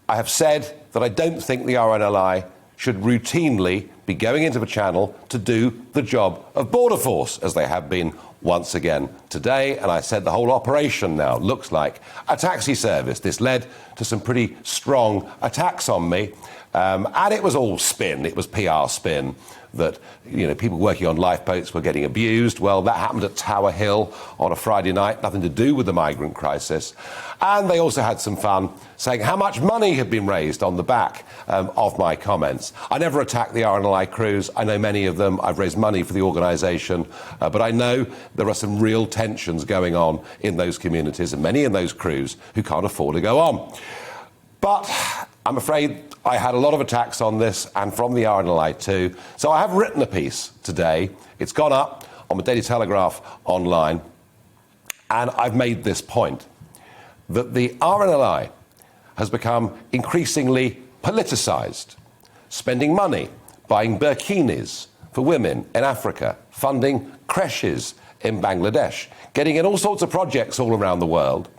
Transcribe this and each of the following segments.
I have said that I don't think the RNLI should routinely be going into the Channel to do the job of Border Force, as they have been once again today. And I said the whole operation now looks like a taxi service. This led to some pretty strong attacks on me. And it was all spin. It was PR spin that, you know, people working on lifeboats were getting abused. Well, that happened at Tower Hill on a Friday night, nothing to do with the migrant crisis. And they also had some fun saying how much money had been raised on the back of my comments. I never attacked the RNLI crews. I know many of them. I've raised money for the organisation. But I know there are some real tensions going on in those communities and many in those crews who can't afford to go on. But I'm afraid I had a lot of attacks on this and from the RNLI too. So I have written a piece today. It's gone up on the Daily Telegraph online. And I've made this point, that the RNLI has become increasingly politicised, spending money, buying burkinis for women in Africa, funding creches in Bangladesh, getting in all sorts of projects all around the world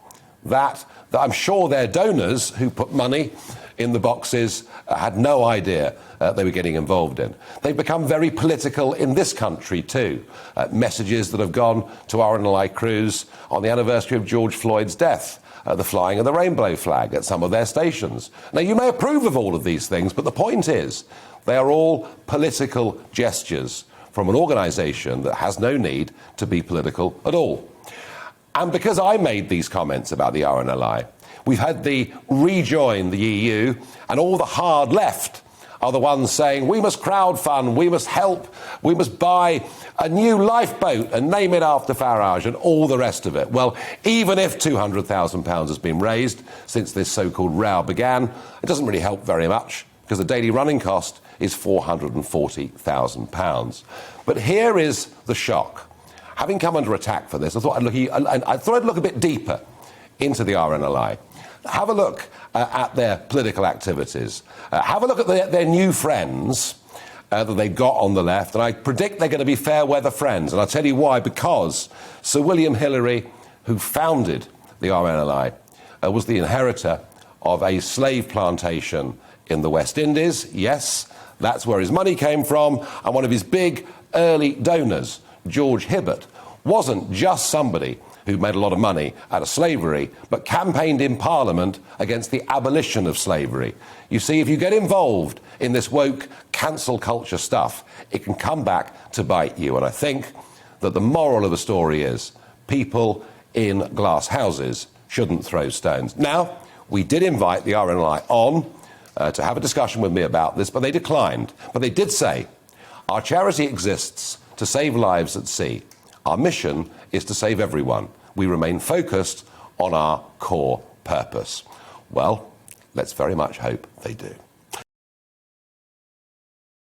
that I'm sure their donors who put money in the boxes had no idea they were getting involved in. They've become very political in this country too. Messages that have gone to RNLI crews on the anniversary of George Floyd's death, the flying of the rainbow flag at some of their stations. Now, you may approve of all of these things, but the point is they are all political gestures from an organisation that has no need to be political at all. And because I made these comments about the RNLI, we've had the rejoin the EU, and all the hard left are the ones saying we must crowdfund, we must help, we must buy a new lifeboat and name it after Farage and all the rest of it. Well, even if £200,000 has been raised since this so-called row began, it doesn't really help very much because the daily running cost is £440,000. But here is the shock. Having come under attack for this, I thought I'd look a bit deeper into the RNLI. Have a look at their political activities. Have a look at their new friends that they've got on the left, and I predict they're going to be fair weather friends. And I'll tell you why, because Sir William Hillary, who founded the RNLI, was the inheritor of a slave plantation in the West Indies. Yes, that's where his money came from, and one of his big early donors, George Hibbert, wasn't just somebody who made a lot of money out of slavery, but campaigned in Parliament against the abolition of slavery. You see, if you get involved in this woke cancel culture stuff, it can come back to bite you. And I think that the moral of the story is people in glass houses shouldn't throw stones. Now, we did invite the RNLI on to have a discussion with me about this, but they declined. But they did say, our charity exists to save lives at sea. Our mission is to save everyone. We remain focused on our core purpose. Well, let's very much hope they do.